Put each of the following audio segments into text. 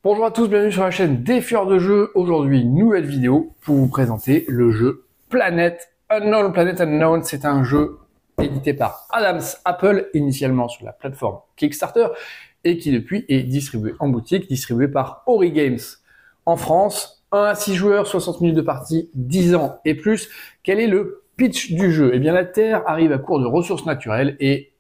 Bonjour à tous, bienvenue sur la chaîne Défieur de jeux. Aujourd'hui, nouvelle vidéo pour vous présenter le jeu Planet Unknown. Planet Unknown, c'est un jeu édité par Adams Apple, initialement sur la plateforme Kickstarter, et qui depuis est distribué en boutique, distribué par Ori Games en France. 1 à 6 joueurs, 60 minutes de partie, 10 ans et plus. Quel est le pitch du jeu? Eh bien, la Terre arrive à court de ressources naturelles et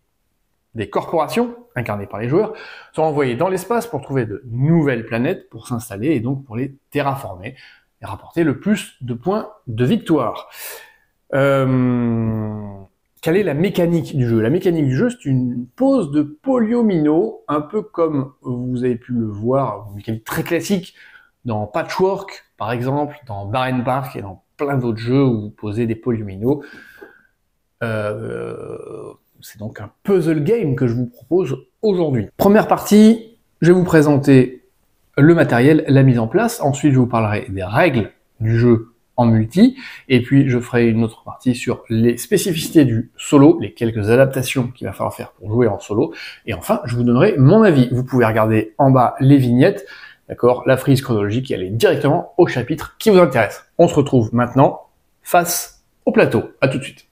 des corporations, incarnées par les joueurs, sont envoyées dans l'espace pour trouver de nouvelles planètes pour s'installer et donc pour les terraformer et rapporter le plus de points de victoire. Quelle est la mécanique du jeu? La mécanique du jeu, c'est une pose de polyomino, un peu comme vous avez pu le voir, une mécanique très classique dans Patchwork, par exemple, dans Barren Park et dans plein d'autres jeux où vous posez des polyomino. C'est donc un puzzle game que je vous propose aujourd'hui. Première partie, je vais vous présenter le matériel, la mise en place. Ensuite, je vous parlerai des règles du jeu en multi. Et puis, je ferai une autre partie sur les spécificités du solo, les quelques adaptations qu'il va falloir faire pour jouer en solo. Et enfin, je vous donnerai mon avis. Vous pouvez regarder en bas les vignettes, d'accord, la frise chronologique et aller directement au chapitre qui vous intéresse. On se retrouve maintenant face au plateau. À tout de suite.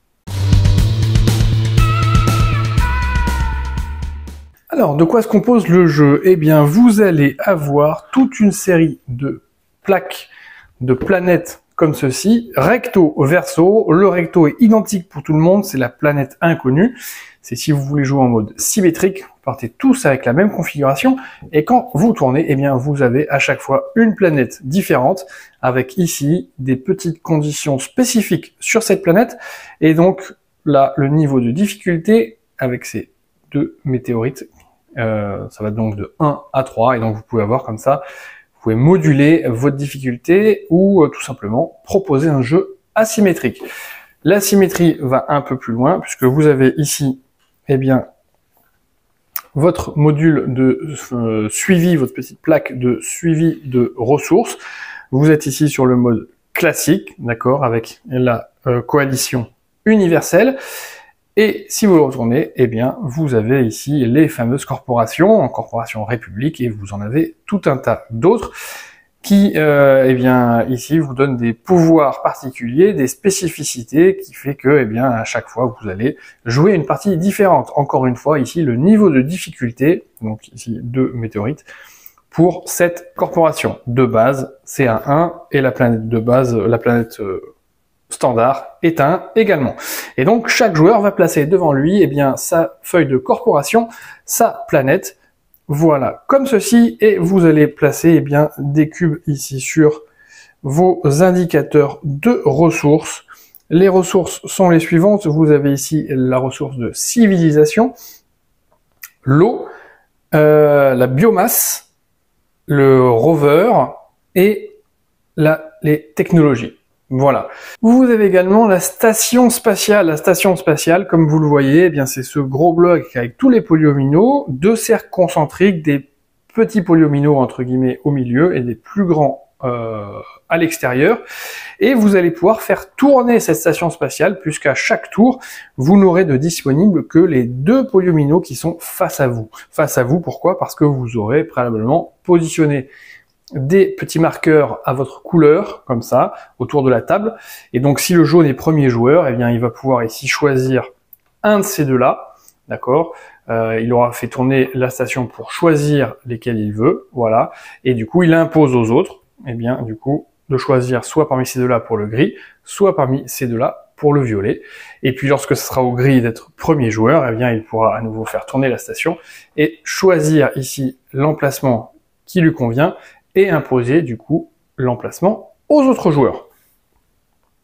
Alors, de quoi se compose le jeu? Eh bien, vous allez avoir toute une série de plaques, de planètes comme ceci, recto verso. Le recto est identique pour tout le monde, c'est la planète inconnue. C'est si vous voulez jouer en mode symétrique, vous partez tous avec la même configuration. Et quand vous tournez, eh bien, vous avez à chaque fois une planète différente, avec ici des petites conditions spécifiques sur cette planète. Et donc, là, le niveau de difficulté avec ces deux météorites, ça va donc de 1 à 3, et donc vous pouvez avoir comme ça, vous pouvez moduler votre difficulté ou tout simplement proposer un jeu asymétrique. La symétrie va un peu plus loin puisque vous avez ici, eh bien, votre module de suivi, votre petite plaque de suivi de ressources. Vous êtes ici sur le mode classique, d'accord, avec la coalition universelle. Et si vous le retournez, eh bien, vous avez ici les fameuses corporations, corporation République, et vous en avez tout un tas d'autres qui, eh bien, ici, vous donnent des pouvoirs particuliers, des spécificités, qui fait que, eh bien, à chaque fois, vous allez jouer une partie différente. Encore une fois, ici, le niveau de difficulté, donc ici, 2 météorites, pour cette corporation. De base, c'est un 1, et la planète de base, la planète standard est un également. Et donc chaque joueur va placer devant lui, eh bien, sa feuille de corporation, sa planète, voilà, comme ceci, et vous allez placer, eh bien, des cubes ici sur vos indicateurs de ressources. Les ressources sont les suivantes. Vous avez ici la ressource de civilisation, l'eau, la biomasse, le rover et les technologies. Voilà. Vous avez également la station spatiale. La station spatiale, comme vous le voyez, eh bien, c'est ce gros bloc avec tous les polyomino, 2 cercles concentriques, des petits polyomino entre guillemets au milieu et des plus grands à l'extérieur. Et vous allez pouvoir faire tourner cette station spatiale puisqu'à chaque tour, vous n'aurez de disponible que les 2 polyomino qui sont face à vous. Face à vous, pourquoi? Parce que vous aurez préalablement positionné des petits marqueurs à votre couleur, comme ça, autour de la table. Et donc, si le jaune est premier joueur, eh bien, il va pouvoir ici choisir un de ces deux-là, d'accord. Il aura fait tourner la station pour choisir lesquels il veut, voilà. Et du coup, il impose aux autres, eh bien, du coup, de choisir soit parmi ces deux-là pour le gris, soit parmi ces deux-là pour le violet. Et puis, lorsque ce sera au gris d'être premier joueur, eh bien, il pourra à nouveau faire tourner la station et choisir ici l'emplacement qui lui convient et imposer du coup l'emplacement aux autres joueurs.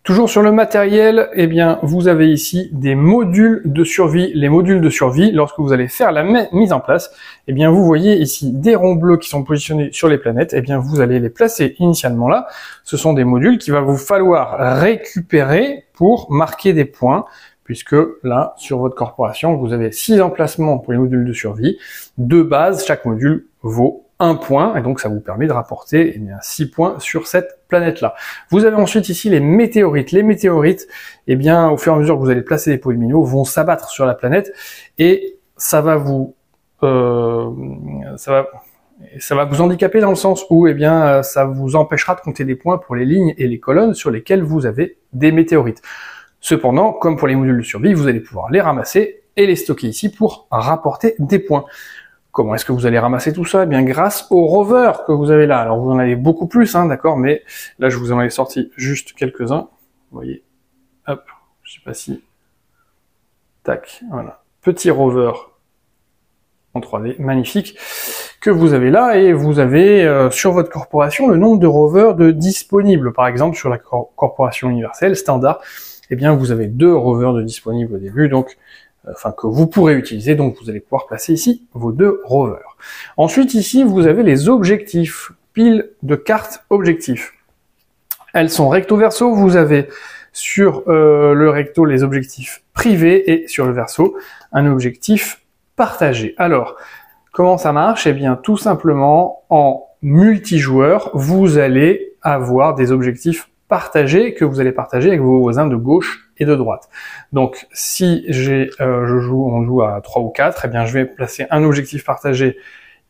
Toujours sur le matériel, eh bien, vous avez ici des modules de survie. Les modules de survie, lorsque vous allez faire la mise en place, eh bien, vous voyez ici des ronds bleus qui sont positionnés sur les planètes. Eh bien, vous allez les placer initialement là. Ce sont des modules qu'il va vous falloir récupérer pour marquer des points, puisque là, sur votre corporation, vous avez 6 emplacements pour les modules de survie. De base, chaque module vaut 1 point, et donc ça vous permet de rapporter, eh bien, 6 points sur cette planète-là. Vous avez ensuite ici les météorites. Les météorites, eh bien, au fur et à mesure que vous allez placer des polyomino, vont s'abattre sur la planète, et ça va vous Et ça va vous handicaper dans le sens où eh bien, ça vous empêchera de compter des points pour les lignes et les colonnes sur lesquelles vous avez des météorites. Cependant, comme pour les modules de survie, vous allez pouvoir les ramasser et les stocker ici pour rapporter des points. Comment est-ce que vous allez ramasser tout ça? Eh bien, grâce au rover que vous avez là. Alors, vous en avez beaucoup plus, hein, d'accord, mais là, je vous en ai sorti juste quelques-uns. Vous voyez, hop, je sais pas si... Tac, voilà. Petit rover en 3D, magnifique, que vous avez là, et vous avez sur votre corporation le nombre de rovers disponibles. Par exemple, sur la corporation universelle standard, eh bien, vous avez 2 rovers de disponibles au début, donc enfin que vous pourrez utiliser, donc vous allez pouvoir placer ici vos 2 rovers. Ensuite, ici, vous avez les objectifs, pile de cartes objectifs. Elles sont recto-verso, vous avez sur le recto les objectifs privés et sur le verso un objectif partagé. Alors, comment ça marche? Eh bien, tout simplement, en multijoueur, vous allez avoir des objectifs partagés que vous allez partager avec vos voisins de gauche et de droite. Donc, si on joue à 3 ou 4, eh bien, je vais placer un objectif partagé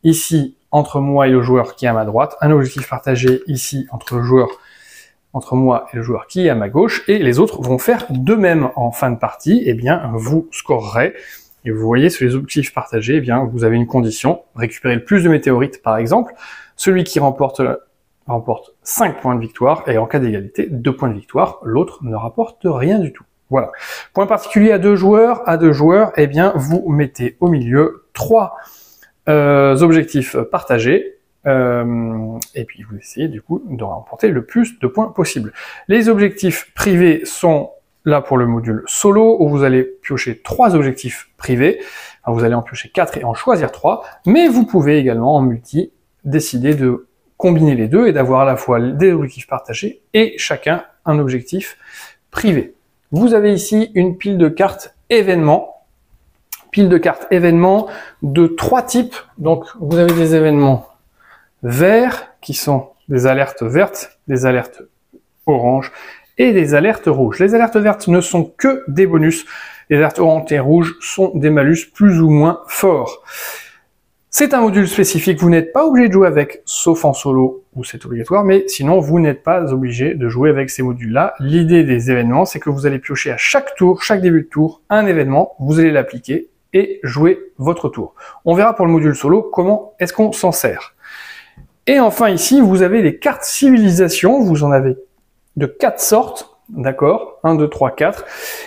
ici entre moi et le joueur qui est à ma droite, un objectif partagé ici entre moi et le joueur qui est à ma gauche, et les autres vont faire de même en fin de partie. Eh bien, vous scorerez. Et vous voyez, sur les objectifs partagés, eh bien, vous avez une condition, récupérer le plus de météorites par exemple. Celui qui remporte 5 points de victoire, et en cas d'égalité, 2 points de victoire. L'autre ne rapporte rien du tout. Voilà. Point particulier à 2 joueurs. À 2 joueurs, eh bien, vous mettez au milieu 3 objectifs partagés. Et puis vous essayez du coup de remporter le plus de points possible. Les objectifs privés sont là pour le module solo, où vous allez piocher 3 objectifs privés. Enfin, vous allez en piocher 4 et en choisir 3, mais vous pouvez également en multi décider de combiner les deux et d'avoir à la fois des objectifs partagés et chacun un objectif privé. Vous avez ici une pile de cartes événements. Pile de cartes événements de 3 types. Donc vous avez des événements verts qui sont des alertes vertes, des alertes oranges et des alertes rouges. Les alertes vertes ne sont que des bonus. Les alertes oranges et rouges sont des malus plus ou moins forts. C'est un module spécifique, vous n'êtes pas obligé de jouer avec, sauf en solo où c'est obligatoire, mais sinon vous n'êtes pas obligé de jouer avec ces modules-là. L'idée des événements, c'est que vous allez piocher à chaque tour, chaque début de tour, un événement, vous allez l'appliquer et jouer votre tour. On verra pour le module solo comment est-ce qu'on s'en sert. Et enfin ici, vous avez les cartes civilisation, vous en avez de 4 sortes, d'accord, 1, 2, 3, 4.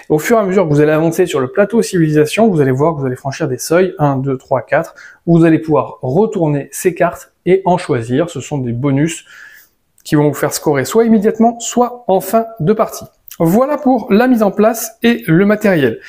Au fur et à mesure que vous allez avancer sur le plateau civilisation, vous allez voir que vous allez franchir des seuils, 1, 2, 3, 4, où vous allez pouvoir retourner ces cartes et en choisir. Ce sont des bonus qui vont vous faire scorer soit immédiatement, soit en fin de partie. Voilà pour la mise en place et le matériel.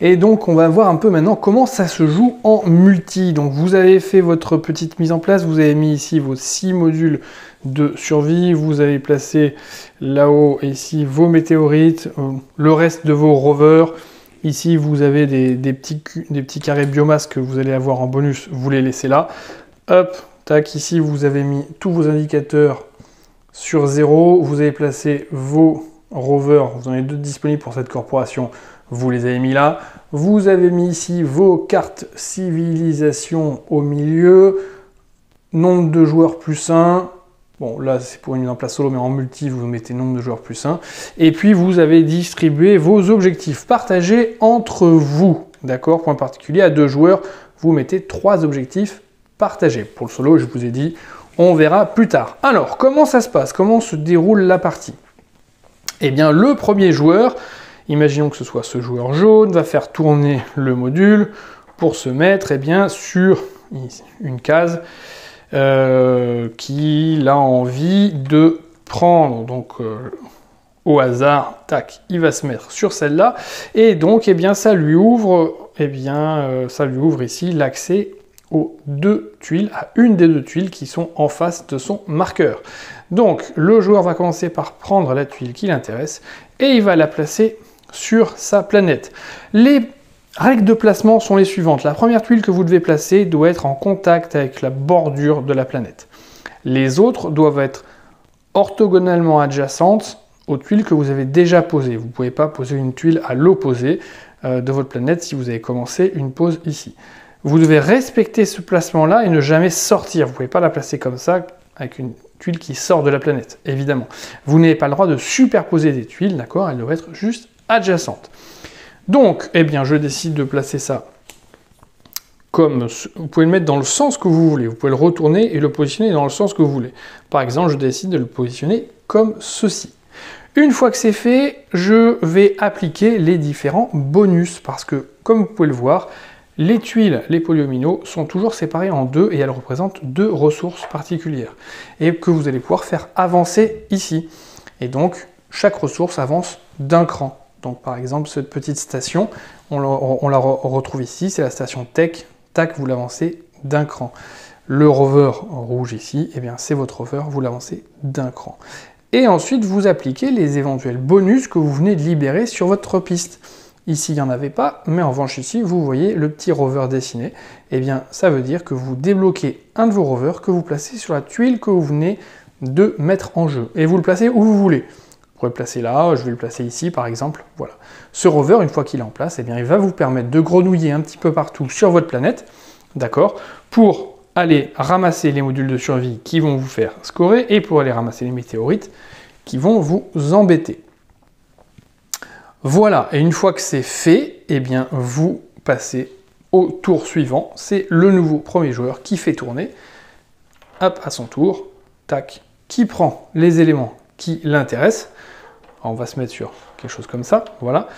Et donc, on va voir un peu maintenant comment ça se joue en multi. Donc, vous avez fait votre petite mise en place, vous avez mis ici vos 6 modules de survie, vous avez placé là-haut, ici, vos météorites, le reste de vos rovers. Ici, vous avez des petits carrés biomasse que vous allez avoir en bonus, vous les laissez là. Hop, tac, ici, vous avez mis tous vos indicateurs sur 0. Vous avez placé vos rovers, vous en avez 2 disponibles pour cette corporation. Vous les avez mis là. Vous avez mis ici vos cartes civilisation au milieu. Nombre de joueurs plus 1. Bon, là, c'est pour une mise en place solo, mais en multi, vous mettez nombre de joueurs plus 1. Et puis, vous avez distribué vos objectifs partagés entre vous. D'accord? Point particulier, à 2 joueurs, vous mettez 3 objectifs partagés. Pour le solo, je vous ai dit, on verra plus tard. Alors, comment ça se passe? Comment se déroule la partie? Eh bien, le premier joueur... Imaginons que ce soit ce joueur jaune, va faire tourner le module pour se mettre bien, sur une case qu'il a envie de prendre. Donc au hasard, tac, il va se mettre sur celle-là. Et donc ça lui ouvre, ici l'accès aux 2 tuiles, à une des 2 tuiles qui sont en face de son marqueur. Donc le joueur va commencer par prendre la tuile qui l'intéresse et il va la placer sur sa planète. Les règles de placement sont les suivantes. La première tuile que vous devez placer doit être en contact avec la bordure de la planète. Les autres doivent être orthogonalement adjacentes aux tuiles que vous avez déjà posées. Vous ne pouvez pas poser une tuile à l'opposé. de votre planète si vous avez commencé une pause ici. Vous devez respecter ce placement-là et ne jamais sortir. Vous ne pouvez pas la placer comme ça, avec une tuile qui sort de la planète, évidemment. Vous n'avez pas le droit de superposer des tuiles, d'accord? Elles doivent être juste adjacentes. Donc, eh bien, je décide de placer ça comme... Vous pouvez le mettre dans le sens que vous voulez. Vous pouvez le retourner et le positionner dans le sens que vous voulez. Par exemple, je décide de le positionner comme ceci. Une fois que c'est fait, je vais appliquer les différents bonus parce que, comme vous pouvez le voir, les tuiles, les polyomino, sont toujours séparées en deux et elles représentent deux ressources particulières et que vous allez pouvoir faire avancer ici. Et donc, chaque ressource avance d'un cran. Donc, par exemple, cette petite station, on la retrouve ici, c'est la station Tech. Tac, vous l'avancez d'un cran. Le rover rouge ici, eh bien, c'est votre rover, vous l'avancez d'un cran. Et ensuite, vous appliquez les éventuels bonus que vous venez de libérer sur votre piste. Ici, il n'y en avait pas, mais en revanche, ici, vous voyez le petit rover dessiné. Eh bien, ça veut dire que vous débloquez un de vos rovers que vous placez sur la tuile que vous venez de mettre en jeu. Et vous le placez où vous voulez. Vous pouvez le placer là, je vais le placer ici, par exemple. Voilà. Ce rover, une fois qu'il est en place, eh bien, il va vous permettre de grenouiller un petit peu partout sur votre planète, d'accord, pour aller ramasser les modules de survie qui vont vous faire scorer et pour aller ramasser les météorites qui vont vous embêter. Voilà, et une fois que c'est fait, eh bien, vous passez au tour suivant. C'est le nouveau premier joueur qui fait tourner. Hop, à son tour, tac, qui prend les éléments qui l'intéressent. On va se mettre sur quelque chose comme ça, voilà.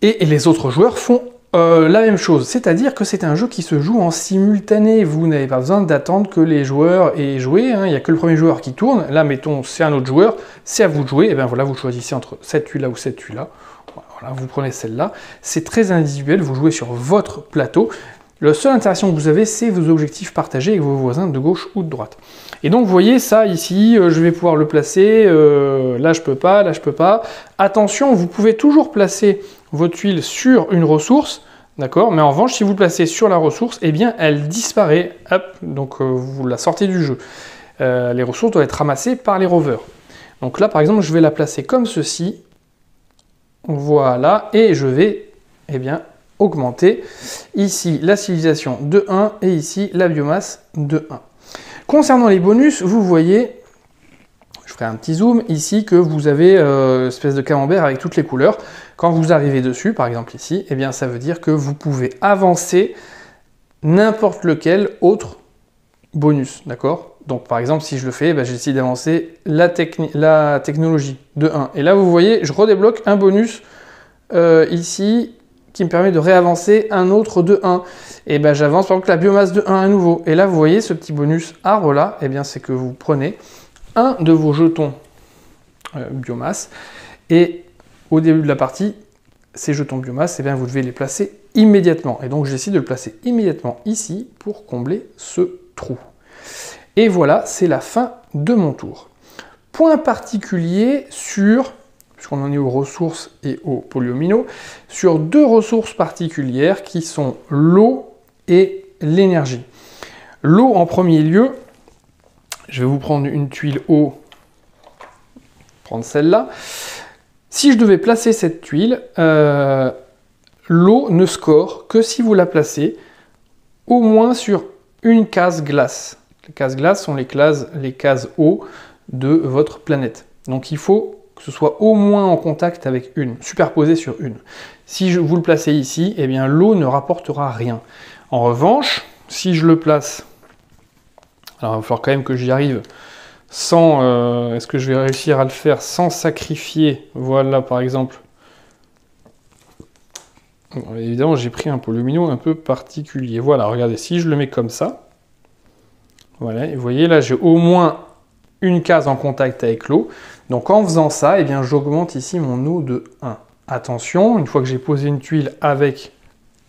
Et les autres joueurs font la même chose, c'est-à-dire que c'est un jeu qui se joue en simultané. Vous n'avez pas besoin d'attendre que les joueurs aient joué, hein. Il n'y a que le premier joueur qui tourne. Là, mettons, c'est un autre joueur, c'est à vous de jouer. Et bien voilà, vous choisissez entre cette tuile-là ou cette tuile-là. Voilà, vous prenez celle-là. C'est très individuel, vous jouez sur votre plateau. La seule interaction que vous avez, c'est vos objectifs partagés avec vos voisins de gauche ou de droite. Et donc, vous voyez ça ici, je vais pouvoir le placer, là je peux pas, là je peux pas. Attention, vous pouvez toujours placer votre tuile sur une ressource, d'accord? Mais en revanche, si vous le placez sur la ressource, eh bien, elle disparaît. Hop, donc vous la sortez du jeu. Les ressources doivent être ramassées par les rovers. Donc là, par exemple, je vais la placer comme ceci. Voilà, et je vais, eh bien, augmenter ici la civilisation de 1 et ici la biomasse de 1. Concernant les bonus, vous voyez, je ferai un petit zoom ici, que vous avez une espèce de camembert avec toutes les couleurs. Quand vous arrivez dessus, par exemple ici, eh bien ça veut dire que vous pouvez avancer n'importe lequel autre bonus, d'accord? Donc par exemple, si je le fais, ben, j'ai décidé d'avancer la technologie de 1. Et là, vous voyez, je redébloque un bonus ici, qui me permet de réavancer un autre de 1. Et ben j'avance par exemple la biomasse de 1 à nouveau. Et là, vous voyez ce petit bonus arbre là, et bien c'est que vous prenez un de vos jetons biomasse, et au début de la partie, ces jetons biomasse, et bien vous devez les placer immédiatement. Et donc j'essaie de le placer immédiatement ici pour combler ce trou. Et voilà, c'est la fin de mon tour. Point particulier sur... puisqu'on en est aux ressources et aux polyomino, sur deux ressources particulières qui sont l'eau et l'énergie. L'eau en premier lieu, je vais vous prendre une tuile eau, prendre celle-là. Si je devais placer cette tuile, l'eau ne score que si vous la placez au moins sur une case glace. Les cases glace sont les cases eau de votre planète. Donc il faut que ce soit au moins en contact avec une, superposé sur une. Si vous le placez ici, eh bien l'eau ne rapportera rien. En revanche, si je le place, alors il va falloir quand même que j'y arrive sans... est-ce que je vais réussir à le faire sans sacrifier? Voilà, par exemple. Bon, évidemment, j'ai pris un polyomino un peu particulier. Voilà, regardez, si je le mets comme ça, voilà, et vous voyez, là, j'ai au moins une case en contact avec l'eau. Donc en faisant ça, eh bien, j'augmente ici mon eau de 1. Attention, une fois que j'ai posé une tuile avec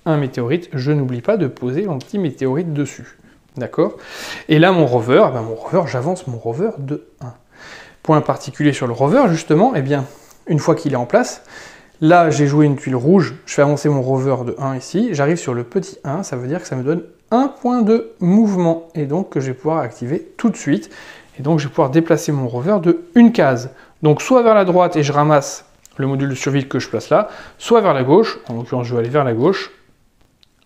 un météorite, je n'oublie pas de poser mon petit météorite dessus. D'accord? Et là, mon rover, j'avance mon rover de 1. Point particulier sur le rover, justement, eh bien, une fois qu'il est en place, là, j'ai joué une tuile rouge, je fais avancer mon rover de 1 ici, j'arrive sur le petit 1, ça veut dire que ça me donne un point de mouvement, et donc que je vais pouvoir activer tout de suite. Et donc, je vais pouvoir déplacer mon rover de une case. Donc, soit vers la droite et je ramasse le module de survie que je place là, soit vers la gauche, en l'occurrence je vais aller vers la gauche,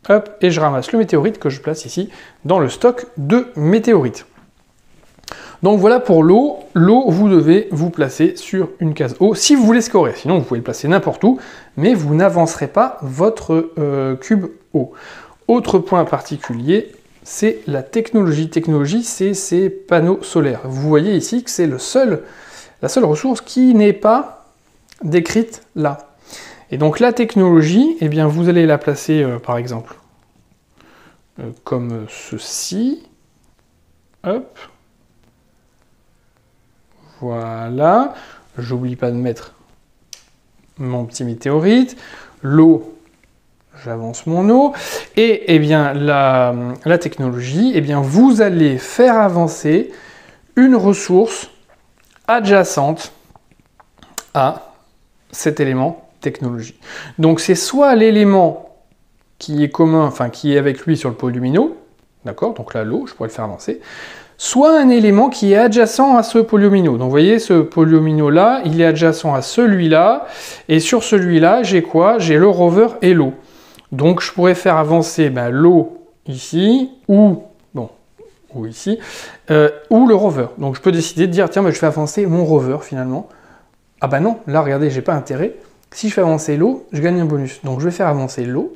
hop, et je ramasse le météorite que je place ici dans le stock de météorites. Donc voilà pour l'eau. L'eau, vous devez vous placer sur une case eau si vous voulez scorer. Sinon, vous pouvez le placer n'importe où, mais vous n'avancerez pas votre cube eau. Autre point particulier, c'est la technologie. Technologie, c'est ces panneaux solaires. Vous voyez ici que c'est la seule ressource qui n'est pas décrite là. Et donc la technologie, eh bien, vous allez la placer, par exemple, comme ceci. Hop. Voilà. J'oublie pas de mettre mon petit météorite. L'eau, j'avance mon eau. Et eh bien, la technologie, eh bien, vous allez faire avancer une ressource adjacente à cet élément technologie. Donc c'est soit l'élément qui est commun, enfin qui est avec lui sur le pôle lumineux, d'accord, donc là l'eau, je pourrais le faire avancer, soit un élément qui est adjacent à ce pôle lumineux. Donc vous voyez, ce pôle lumineux là, il est adjacent à celui-là, et sur celui-là, j'ai quoi? J'ai le rover et l'eau. Donc je pourrais faire avancer l'eau ici, ou ici, ou le rover. Donc je peux décider de dire, tiens, je fais avancer mon rover finalement. Ah bah non, là regardez, j'ai pas intérêt. Si je fais avancer l'eau, je gagne un bonus. Donc je vais faire avancer l'eau,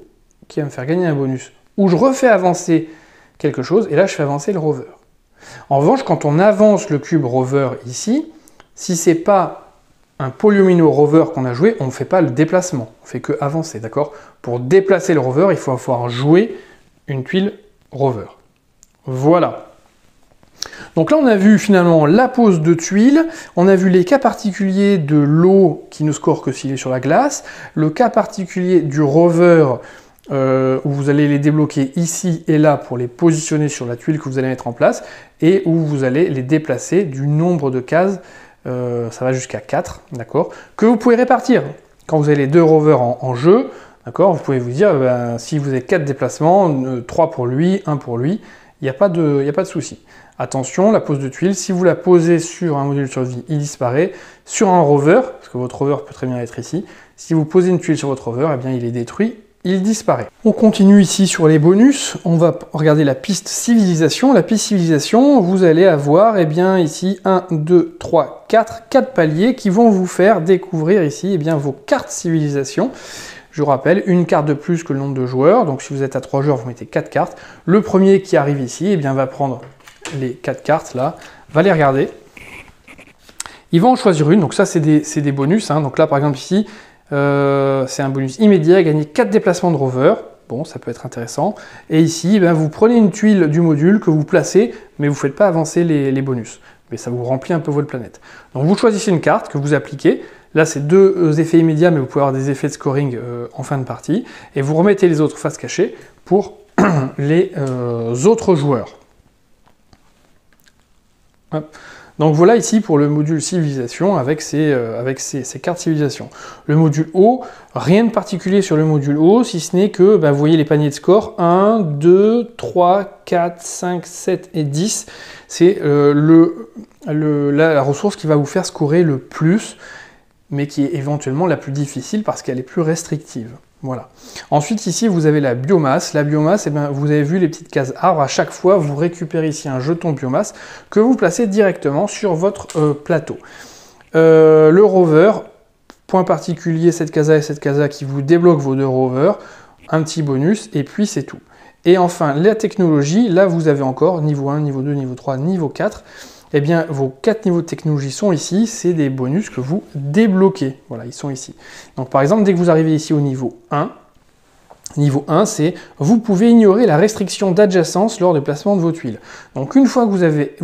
qui va me faire gagner un bonus, ou je refais avancer quelque chose, et là je fais avancer le rover. En revanche, quand on avance le cube rover ici, si c'est pas un pôle lumineux rover qu'on a joué, on ne fait pas le déplacement, on fait que avancer, d'accord? Pour déplacer le rover, il faut avoir joué une tuile rover. Voilà. Donc là, on a vu finalement la pose de tuiles, on a vu les cas particuliers de l'eau qui ne score que s'il est sur la glace, le cas particulier du rover où vous allez les débloquer ici et là pour les positionner sur la tuile que vous allez mettre en place, et où vous allez les déplacer du nombre de cases, ça va jusqu'à 4, d'accord, que vous pouvez répartir. Quand vous avez les deux rovers en jeu, d'accord, vous pouvez vous dire, si vous avez 4 déplacements, 3 pour lui, 1 pour lui, il n'y a pas de souci. Attention, la pose de tuile, si vous la posez sur un module de survie, il disparaît. Sur un rover, parce que votre rover peut très bien être ici, si vous posez une tuile sur votre rover, eh bien il est détruit, il disparaît. On continue ici sur les bonus, on va regarder la piste civilisation. La piste civilisation, vous allez avoir ici 1, 2, 3, 4 paliers qui vont vous faire découvrir ici vos cartes civilisation. Je vous rappelle, une carte de plus que le nombre de joueurs, donc si vous êtes à 3 joueurs, vous mettez 4 cartes. Le premier qui arrive ici, va prendre les 4 cartes là, va les regarder. Il va en choisir une, donc ça c'est des bonus, hein. Donc là par exemple ici, c'est un bonus immédiat, gagner 4 déplacements de rover, bon ça peut être intéressant. Et ici, vous prenez une tuile du module que vous placez, mais vous ne faites pas avancer les bonus. Mais ça vous remplit un peu votre planète. Donc vous choisissez une carte que vous appliquez. Là, c'est 2 effets immédiats, mais vous pouvez avoir des effets de scoring en fin de partie. Et vous remettez les autres face cachée pour les autres joueurs. Hop. Donc voilà ici pour le module civilisation avec ces cartes civilisation. Le module eau, rien de particulier sur le module eau, si ce n'est que vous voyez les paniers de score 1, 2, 3, 4, 5, 7 et 10. C'est la ressource qui va vous faire scorer le plus, mais qui est éventuellement la plus difficile parce qu'elle est plus restrictive. Voilà. Ensuite, ici, vous avez la biomasse. La biomasse, vous avez vu les petites cases arbres. À chaque fois, vous récupérez ici un jeton biomasse que vous placez directement sur votre plateau. Le rover, point particulier, cette casa et cette casa qui vous débloquent vos 2 rovers. Un petit bonus, et puis c'est tout. Et enfin, la technologie, là, vous avez encore niveau 1, niveau 2, niveau 3, niveau 4. Vos 4 niveaux de technologie sont ici, c'est des bonus que vous débloquez. Voilà, ils sont ici. Donc par exemple, dès que vous arrivez ici au niveau 1, c'est vous pouvez ignorer la restriction d'adjacence lors du placement de vos tuiles. Donc une fois que vous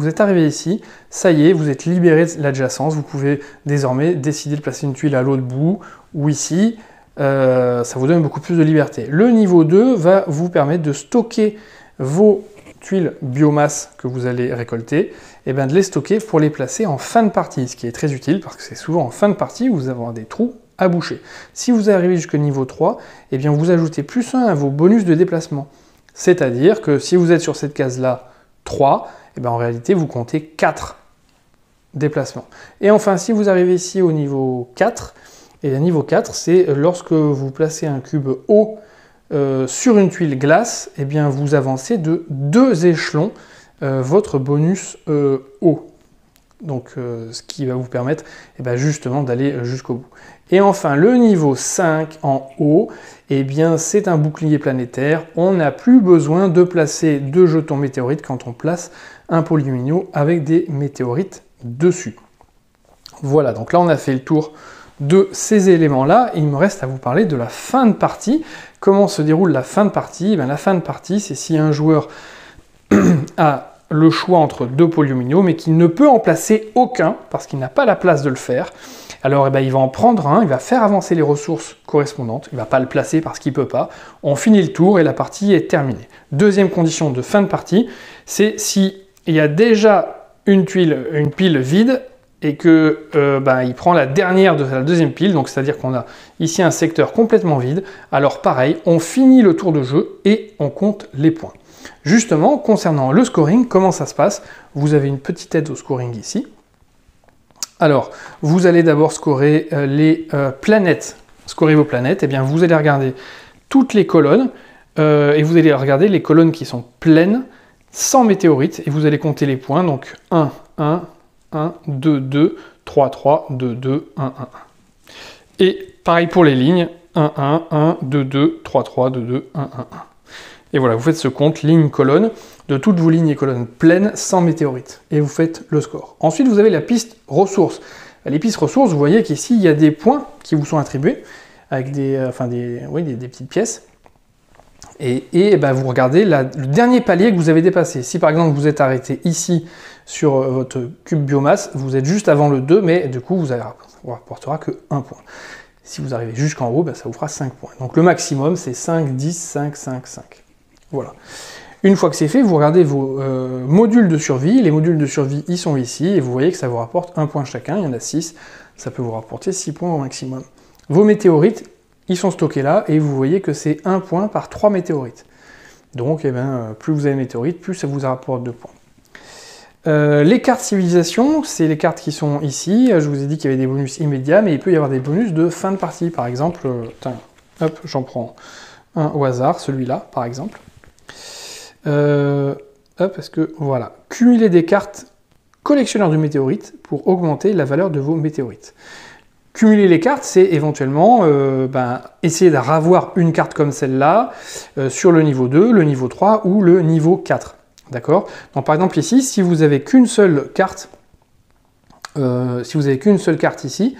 êtes arrivé ici, ça y est, vous êtes libéré de l'adjacence. Vous pouvez désormais décider de placer une tuile à l'autre bout ou ici. Ça vous donne beaucoup plus de liberté. Le niveau 2 va vous permettre de stocker vos tuiles biomasse que vous allez récolter, de les stocker pour les placer en fin de partie, ce qui est très utile parce que c'est souvent en fin de partie où vous avez des trous à boucher. Si vous arrivez jusqu'au niveau 3, vous ajoutez plus 1 à vos bonus de déplacement. C'est-à-dire que si vous êtes sur cette case-là 3, en réalité vous comptez 4 déplacements. Et enfin, si vous arrivez ici au niveau 4, Et un niveau 4, c'est lorsque vous placez un cube eau sur une tuile glace, eh bien vous avancez de 2 échelons votre bonus eau. Donc ce qui va vous permettre justement d'aller jusqu'au bout. Et enfin le niveau 5 en haut, eh bien c'est un bouclier planétaire. On n'a plus besoin de placer 2 jetons météorites quand on place un polymino avec des météorites dessus. Voilà, donc là on a fait le tour de ces éléments-là. Il me reste à vous parler de la fin de partie. Comment se déroule la fin de partie? La fin de partie, c'est si un joueur a le choix entre 2 polyomino, mais qu'il ne peut en placer aucun, parce qu'il n'a pas la place de le faire. Alors il va en prendre un, il va faire avancer les ressources correspondantes, il ne va pas le placer parce qu'il ne peut pas. On finit le tour et la partie est terminée. Deuxième condition de fin de partie, c'est si il y a déjà une pile vide, et que il prend la dernière de la deuxième pile, donc c'est-à-dire qu'on a ici un secteur complètement vide. Alors pareil, on finit le tour de jeu et on compte les points. Justement, concernant le scoring, comment ça se passe? Vous avez une petite aide au scoring ici. Alors, vous allez d'abord scorer les planètes. Scorer vos planètes, et bien vous allez regarder toutes les colonnes, et vous allez regarder les colonnes qui sont pleines, sans météorites, et vous allez compter les points, donc 1, 1, 1, 2, 2, 3, 3, 2, 2, 1, 1, 1. Et pareil pour les lignes, 1, 1, 1, 2, 2, 3, 3, 2, 2, 1, 1, 1. Et voilà, vous faites ce compte ligne-colonne de toutes vos lignes et colonnes pleines sans météorites. Et vous faites le score. Ensuite, vous avez la piste ressources. Les pistes ressources, vous voyez qu'ici, il y a des points qui vous sont attribués avec des petites pièces. Et vous regardez le dernier palier que vous avez dépassé. Si par exemple, vous êtes arrêté ici sur votre cube biomasse, vous êtes juste avant le 2, mais du coup, vous rapportera que 1 point. Si vous arrivez jusqu'en haut, ça vous fera 5 points. Donc le maximum, c'est 5, 10, 5, 5, 5. Voilà. Une fois que c'est fait, vous regardez vos modules de survie. Les modules de survie, ils sont ici, et vous voyez que ça vous rapporte 1 point chacun. Il y en a 6. Ça peut vous rapporter 6 points au maximum. Vos météorites, ils sont stockés là, et vous voyez que c'est 1 point par 3 météorites. Donc, plus vous avez de météorites, plus ça vous rapporte 2 points. Les cartes civilisation, c'est les cartes qui sont ici. Je vous ai dit qu'il y avait des bonus immédiats, mais il peut y avoir des bonus de fin de partie. Par exemple, j'en prends un au hasard, celui-là, par exemple. Parce que voilà, cumuler des cartes collectionneurs de météorites pour augmenter la valeur de vos météorites. Cumuler les cartes, c'est éventuellement essayer de ravoir une carte comme celle-là sur le niveau 2, le niveau 3 ou le niveau 4. D'accord? Donc par exemple ici, si vous avez qu'une seule carte, ici,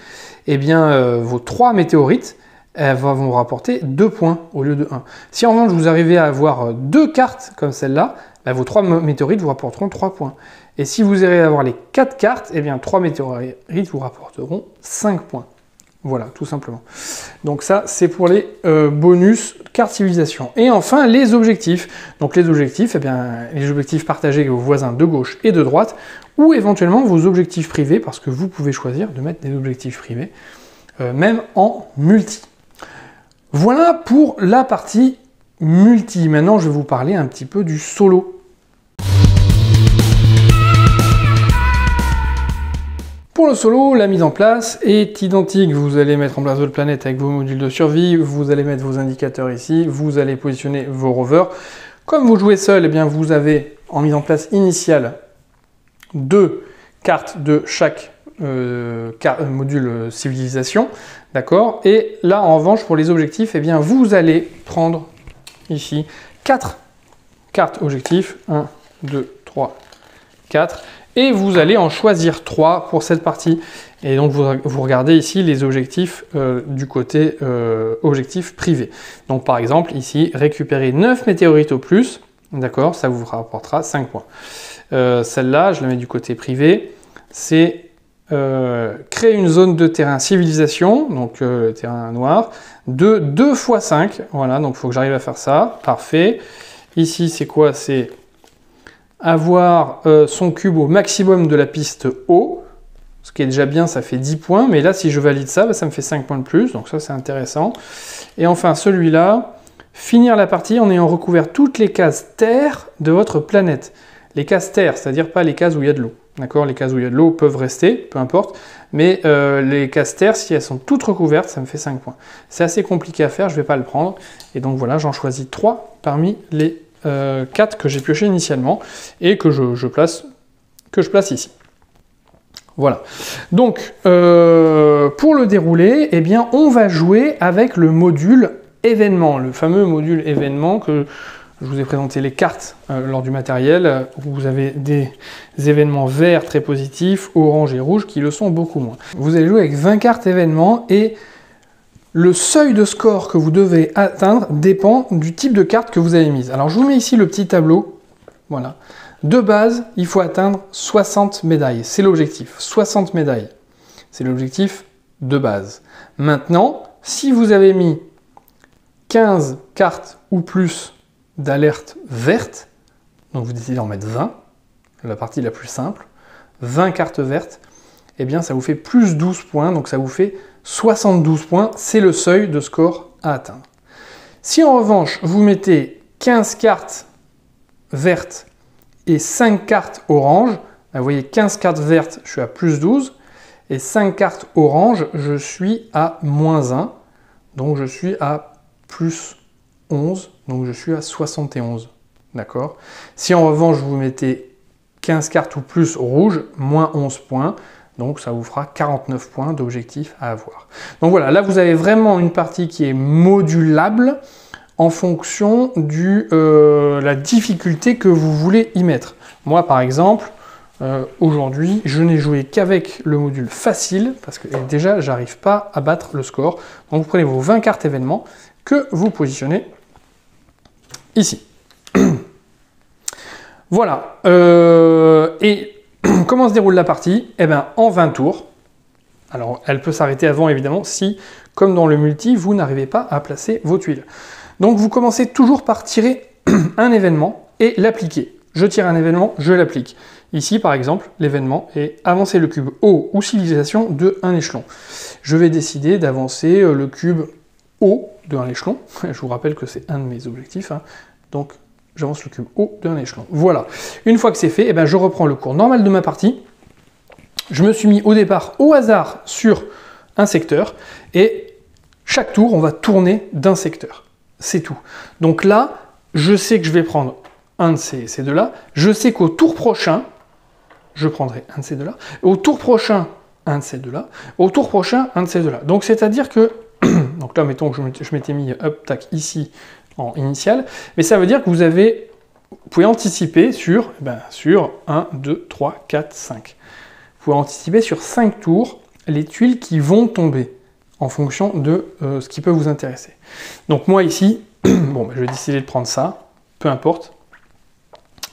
eh bien vos 3 météorites, elles vont vous rapporter 2 points au lieu de 1. Si en revanche vous arrivez à avoir 2 cartes comme celle-là, vos 3 météorites vous rapporteront 3 points. Et si vous arrivez à avoir les 4 cartes, eh bien 3 météorites vous rapporteront 5 points. Voilà, tout simplement. Donc ça, c'est pour les bonus carte civilisation. Et enfin, les objectifs. Donc les objectifs, les objectifs partagés avec vos voisins de gauche et de droite, ou éventuellement vos objectifs privés, parce que vous pouvez choisir de mettre des objectifs privés, même en multi. Voilà pour la partie multi. Maintenant, je vais vous parler un petit peu du solo. Pour le solo, la mise en place est identique. Vous allez mettre en place votre planète avec vos modules de survie, vous allez mettre vos indicateurs ici, vous allez positionner vos rovers. Comme vous jouez seul, vous avez en mise en place initiale 2 cartes de chaque module civilisation, d'accord? Et là, en revanche, pour les objectifs, vous allez prendre ici 4 cartes objectifs, 1, 2, 3, 4, et vous allez en choisir 3 pour cette partie. Et donc vous regardez ici les objectifs du côté objectif privé. Donc par exemple ici, récupérer 9 météorites au plus, d'accord, ça vous rapportera 5 points. Celle-là, je la mets du côté privé, c'est créer une zone de terrain civilisation, donc le terrain noir, de 2 x 5, voilà, donc il faut que j'arrive à faire ça, parfait. Ici c'est quoi? C'est avoir son cube au maximum de la piste haut, ce qui est déjà bien, ça fait 10 points, mais là si je valide ça, ça me fait 5 points de plus, donc ça c'est intéressant. Et enfin celui-là, finir la partie en ayant recouvert toutes les cases terre de votre planète. Les cases terre, c'est-à-dire pas les cases où il y a de l'eau. d'accord? Les cases où il y a de l'eau peuvent rester, peu importe, mais les cases terre, si elles sont toutes recouvertes, ça me fait 5 points. C'est assez compliqué à faire, je ne vais pas le prendre, et donc voilà, j'en choisis 3 parmi les 4 que j'ai pioché initialement, et que je place ici. Voilà. Donc, pour le dérouler, eh bien, on va jouer avec le module événement, le fameux module événement que je vous ai présenté les cartes lors du matériel, où vous avez des événements verts très positifs, orange et rouge qui le sont beaucoup moins. Vous allez jouer avec 20 cartes événements et le seuil de score que vous devez atteindre dépend du type de carte que vous avez mise. Alors je vous mets ici le petit tableau, voilà. De base, il faut atteindre 60 médailles, c'est l'objectif, 60 médailles. C'est l'objectif de base. Maintenant, si vous avez mis 15 cartes ou plus d'alerte verte, donc vous décidez d'en mettre 20, la partie la plus simple, 20 cartes vertes, eh bien ça vous fait plus 12 points, donc ça vous fait 72 points, c'est le seuil de score à atteindre. Si en revanche vous mettez 15 cartes vertes et 5 cartes oranges, vous voyez 15 cartes vertes, je suis à plus 12, et 5 cartes oranges, je suis à moins 1, donc je suis à plus 11, donc je suis à 71, d'accord? Si en revanche vous mettez 15 cartes ou plus rouges, moins 11 points, donc ça vous fera 49 points d'objectif à avoir. Donc voilà, là vous avez vraiment une partie qui est modulable en fonction de la difficulté que vous voulez y mettre. Moi par exemple, aujourd'hui, je n'ai joué qu'avec le module facile, parce que déjà, j'arrive pas à battre le score. Donc vous prenez vos 20 cartes événements que vous positionnez ici. Voilà. Et comment se déroule la partie? Eh bien, en 20 tours. Alors, elle peut s'arrêter avant, évidemment, si, comme dans le multi, vous n'arrivez pas à placer vos tuiles. Donc, vous commencez toujours par tirer un événement et l'appliquer. Je tire un événement, je l'applique. Ici, par exemple, l'événement est avancer le cube eau ou civilisation de un échelon. Je vais décider d'avancer le cube eau de un échelon. Je vous rappelle que c'est un de mes objectifs. Hein. Donc, j'avance le cube eau d'un échelon. Voilà. Une fois que c'est fait, eh ben, je reprends le cours normal de ma partie. Je me suis mis au départ au hasard sur un secteur. Et chaque tour, on va tourner d'un secteur. C'est tout. Donc là, je sais que je vais prendre un de ces deux-là. Je sais qu'au tour prochain, je prendrai un de ces deux-là. Au tour prochain, un de ces deux-là. Au tour prochain, un de ces deux-là. Donc, c'est-à-dire que... donc là, mettons que je m'étais mis, hop, tac, ici, en initial. Mais ça veut dire que vous pouvez anticiper sur 1, 2, 3, 4, 5. Vous pouvez anticiper sur 5 tours les tuiles qui vont tomber en fonction de ce qui peut vous intéresser. Donc, moi, ici, bon, je vais décider de prendre ça. Peu importe.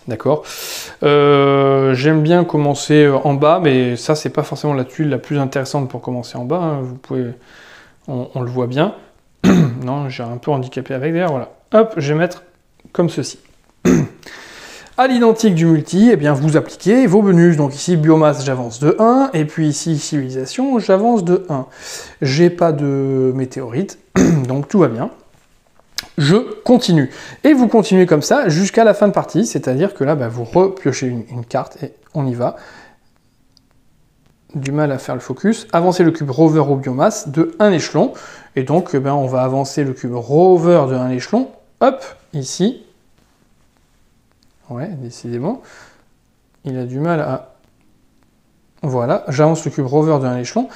D'accord. J'aime bien commencer en bas, mais ça, c'est pas forcément la tuile la plus intéressante pour commencer en bas. Hein. Vous pouvez, on le voit bien. Non, j'ai un peu handicapé avec d'ailleurs. Voilà. Hop, je vais mettre comme ceci. À l'identique du multi, eh bien, vous appliquez vos bonus. Donc ici, biomasse, j'avance de 1. Et puis ici, civilisation, j'avance de 1. J'ai pas de météorite, donc tout va bien. Je continue. Et vous continuez comme ça jusqu'à la fin de partie, c'est-à-dire que là, bah, vous repiochez une carte et on y va. Du mal à faire le focus. Avancez le cube rover au biomasse de un échelon. Et donc, ben, on va avancer le cube rover de un échelon. Hop, ici. Ouais, décidément. Il a du mal à... Voilà, j'avance le cube rover de un échelon.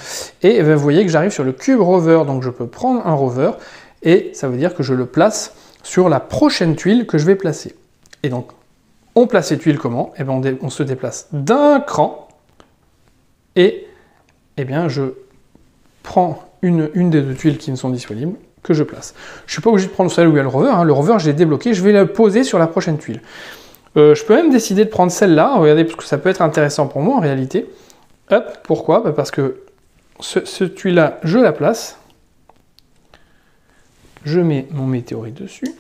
Et ben, vous voyez que j'arrive sur le cube rover. Donc, je peux prendre un rover. Et ça veut dire que je le place sur la prochaine tuile que je vais placer. Et donc, on place les tuiles comment? Eh bien, on se déplace d'un cran. Et eh bien, je prends une des deux tuiles qui me sont disponibles, que je place. Je ne suis pas obligé de prendre celle où il y a le rover. Hein. Le rover, je l'ai débloqué. Je vais la poser sur la prochaine tuile. Je peux même décider de prendre celle-là. Regardez, parce que ça peut être intéressant pour moi en réalité. Hop, pourquoi? Bah, parce que ce tuile-là, je la place. Je mets mon météorite dessus,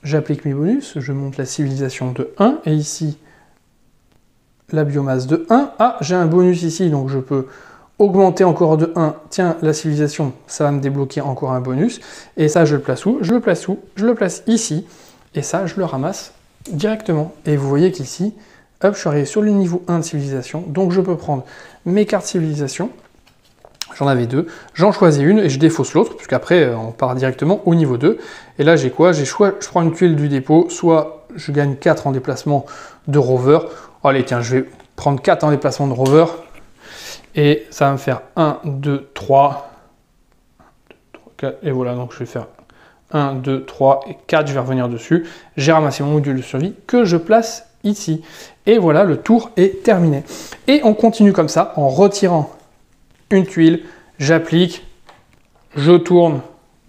j'applique mes bonus, je monte la civilisation de 1, et ici, la biomasse de 1. Ah, j'ai un bonus ici, donc je peux augmenter encore de 1. Tiens, la civilisation, ça va me débloquer encore un bonus. Et ça, je le place où? Je le place où? Je le place ici. Et ça, je le ramasse directement. Et vous voyez qu'ici, Hop, je suis arrivé sur le niveau 1 de civilisation, donc je peux prendre mes cartes civilisation. J'en avais 2, j'en choisis une et je défausse l'autre, puisqu'après on part directement au niveau 2. Et là j'ai quoi? Je prends une tuile du dépôt, soit je gagne 4 en déplacement de rover. Oh, allez tiens, je vais prendre 4 en déplacement de rover. Et ça va me faire 1, 2, 3. 4, et voilà, donc je vais faire 1, 2, 3 et 4, je vais revenir dessus. J'ai ramassé mon module de survie que je place ici. Et voilà, le tour est terminé. Et on continue comme ça, en retirant une tuile, j'applique, je tourne,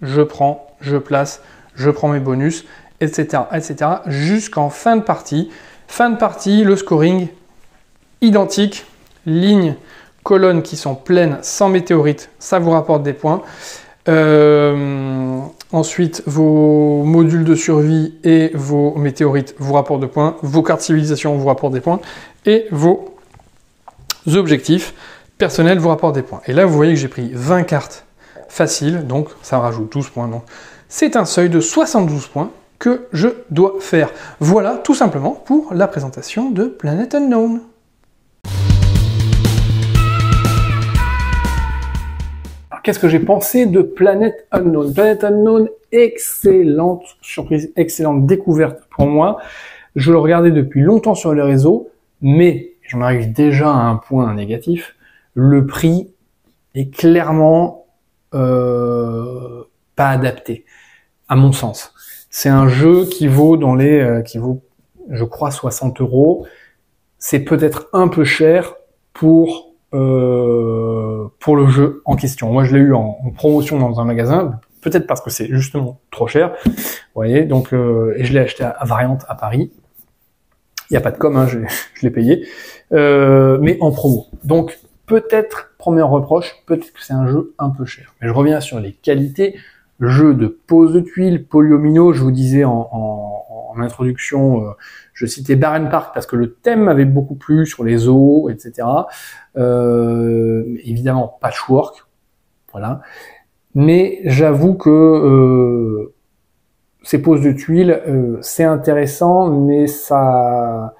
je prends, je place, je prends mes bonus, etc., etc., jusqu'en fin de partie. Fin de partie, le scoring identique, lignes, colonnes qui sont pleines sans météorites, ça vous rapporte des points. Ensuite, vos modules de survie et vos météorites vous rapportent des points, vos cartes civilisation vous rapportent des points, et vos objectifs personnels vous rapportent des points. Et là, vous voyez que j'ai pris 20 cartes faciles, donc ça rajoute 12 points. Donc c'est un seuil de 72 points que je dois faire. Voilà, tout simplement, pour la présentation de Planet Unknown. Qu'est-ce que j'ai pensé de Planet Unknown? Planet Unknown, excellente surprise, excellente découverte pour moi. Je le regardais depuis longtemps sur les réseaux, mais j'en arrive déjà à un point négatif. Le prix est clairement pas adapté, à mon sens. C'est un jeu qui vaut je crois, 60 €. C'est peut-être un peu cher pour le jeu en question. Moi, je l'ai eu en promotion dans un magasin, peut-être parce que c'est justement trop cher. Vous voyez, donc et je l'ai acheté à Variante à Paris. Il n'y a pas de com, hein, je l'ai payé, mais en promo. Donc peut-être, premier reproche, peut-être que c'est un jeu un peu cher. Mais je reviens sur les qualités. Jeu de pose de tuiles, polyomino, je vous disais en introduction, je citais Barren Park parce que le thème m'avait beaucoup plu sur les eaux, etc. Évidemment, patchwork, voilà. Mais j'avoue que ces poses de tuiles, c'est intéressant, mais ça...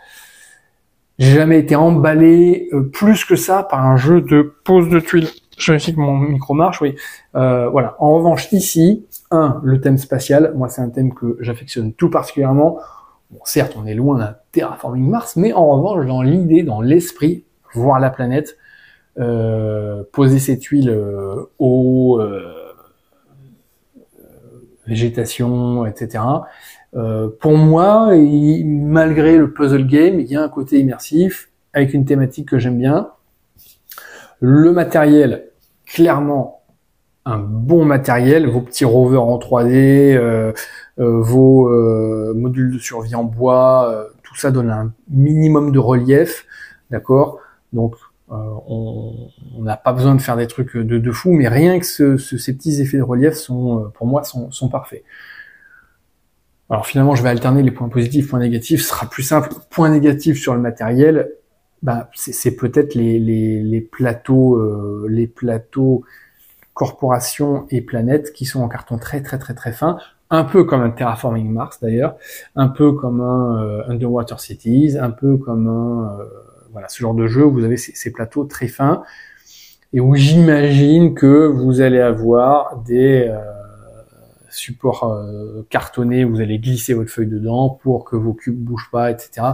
J'ai jamais été emballé plus que ça par un jeu de pose de tuiles. Je vérifie que mon micro marche, oui. Voilà. En revanche, ici, le thème spatial. Moi, c'est un thème que j'affectionne tout particulièrement. Bon, certes, on est loin d'un terraforming Mars, mais en revanche, dans l'idée, dans l'esprit, voir la planète, poser ses tuiles eau, végétation, etc. Pour moi, malgré le puzzle game, il y a un côté immersif avec une thématique que j'aime bien. Le matériel, clairement, un bon matériel. Vos petits rovers en 3D, vos modules de survie en bois, tout ça donne un minimum de relief, d'accord. Donc, on n'a pas besoin de faire des trucs de fou, mais rien que ces petits effets de relief sont, pour moi, sont parfaits. Alors finalement, je vais alterner les points positifs, points négatifs. Ce sera plus simple. Point négatif sur le matériel, bah, c'est peut-être les plateaux corporations et planètes qui sont en carton très fin, un peu comme un Terraforming Mars d'ailleurs, un peu comme un Underwater Cities, un peu comme voilà, ce genre de jeu où vous avez ces plateaux très fins et où j'imagine que vous allez avoir des supports cartonnés, vous allez glisser votre feuille dedans pour que vos cubes bougent pas, etc.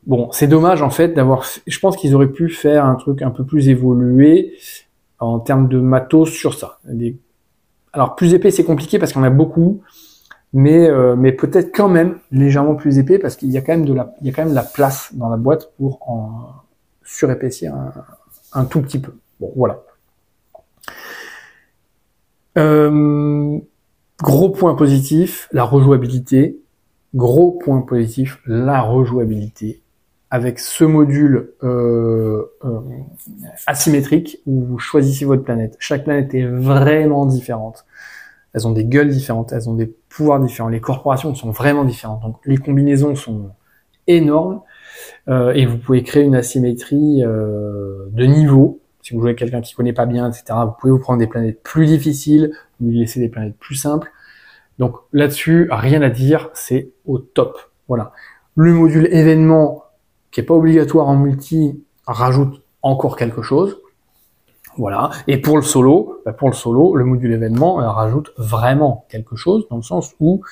Bon, c'est dommage en fait d'avoir... Je pense qu'ils auraient pu faire un truc un peu plus évolué en termes de matos sur ça. Alors plus épais, c'est compliqué parce qu'il y en a beaucoup, mais peut-être quand même légèrement plus épais parce qu'il y a quand même la place dans la boîte pour en surépaissir un tout petit peu. Bon, voilà. Gros point positif, la rejouabilité. Gros point positif, la rejouabilité. Avec ce module asymétrique où vous choisissez votre planète. Chaque planète est vraiment différente. Elles ont des gueules différentes, elles ont des pouvoirs différents. Les corporations sont vraiment différentes. Donc les combinaisons sont énormes et vous pouvez créer une asymétrie de niveau. Si vous jouez avec quelqu'un qui connaît pas bien, etc., vous pouvez vous prendre des planètes plus difficiles, vous lui laissez des planètes plus simples. Donc là-dessus, rien à dire, c'est au top. Voilà. Le module événement, qui est pas obligatoire en multi, rajoute encore quelque chose. Voilà. Et pour le solo, le module événement rajoute vraiment quelque chose, dans le sens où,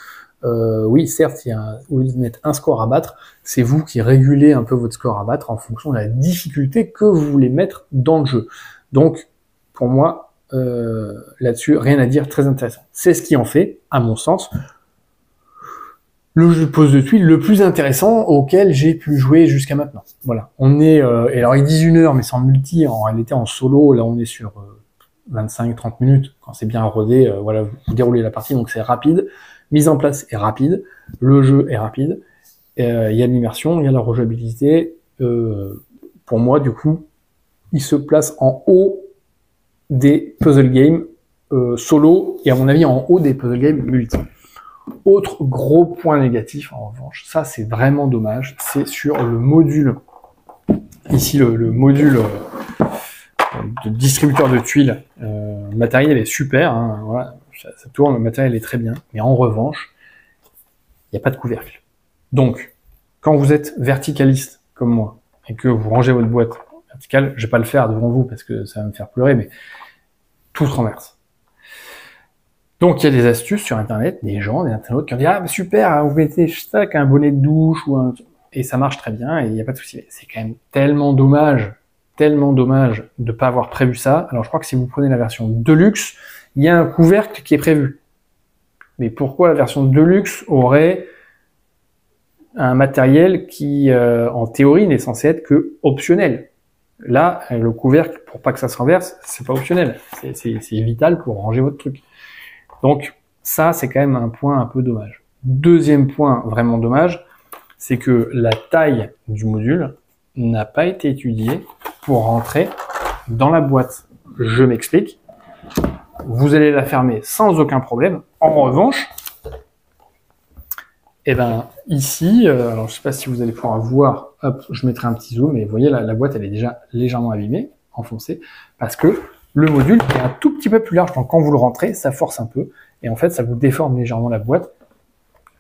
oui, certes, au lieu de mettre un score à battre, c'est vous qui régulez un peu votre score à battre en fonction de la difficulté que vous voulez mettre dans le jeu. Donc, pour moi, là-dessus, rien à dire, très intéressant. C'est ce qui en fait, à mon sens, le jeu de pose de tuiles le plus intéressant auquel j'ai pu jouer jusqu'à maintenant. Voilà. On est, et alors ils disent 1 heure, mais sans multi, en réalité en solo, là on est sur 25-30 minutes, quand c'est bien rodé, voilà, vous déroulez la partie, donc c'est rapide, mise en place est rapide, le jeu est rapide, il y a de l'immersion, il y a la rejouabilité, pour moi du coup, il se place en haut des puzzle games solo, et à mon avis en haut des puzzle games multi. Autre gros point négatif, en revanche, ça c'est vraiment dommage, c'est sur le module, ici le module de distributeur de tuiles, le matériel est super, hein, voilà, ça tourne, le matériel est très bien, mais en revanche, il n'y a pas de couvercle. Donc, quand vous êtes verticaliste comme moi, et que vous rangez votre boîte verticale, je vais pas le faire devant vous parce que ça va me faire pleurer, mais tout se renverse. Donc il y a des astuces sur internet, des gens, des internautes qui ont dit ah super, vous mettez un bonnet de douche ou et ça marche très bien et il n'y a pas de souci. C'est quand même tellement dommage de pas avoir prévu ça. Alors je crois que si vous prenez la version Deluxe, il y a un couvercle qui est prévu. Mais pourquoi la version Deluxe aurait un matériel qui en théorie n'est censé être que optionnel? Là, le couvercle, pour pas que ça se renverse, c'est pas optionnel. C'est vital pour ranger votre truc. Donc ça, c'est quand même un point un peu dommage. Deuxième point vraiment dommage, c'est que la taille du module n'a pas été étudiée pour rentrer dans la boîte. Je m'explique. Vous allez la fermer sans aucun problème. En revanche, ici, alors je sais pas si vous allez pouvoir voir, hop, je mettrai un petit zoom, mais vous voyez la boîte, elle est déjà légèrement abîmée, enfoncée, parce que le module est un tout petit peu plus large, donc quand vous le rentrez, ça force un peu, et en fait, ça vous déforme légèrement la boîte.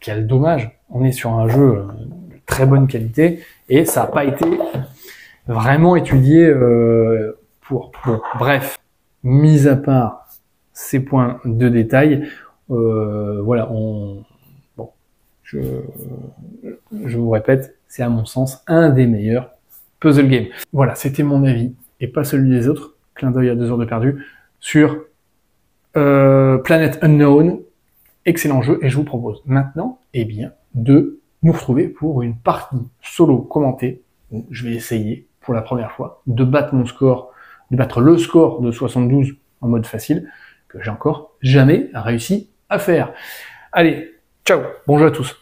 Quel dommage! On est sur un jeu de très bonne qualité, et ça n'a pas été vraiment étudié pour. Bon, bref, mis à part ces points de détail, voilà, je vous répète, c'est à mon sens un des meilleurs puzzle games. Voilà, c'était mon avis, et pas celui des autres. Clin d'œil à 2 heures de perdu, sur Planet Unknown, excellent jeu, et je vous propose maintenant, de nous retrouver pour une partie solo commentée, où je vais essayer, pour la première fois, de battre mon score, de battre le score de 72 en mode facile, que j'ai encore jamais réussi à faire. Allez, ciao, bon jeu à tous.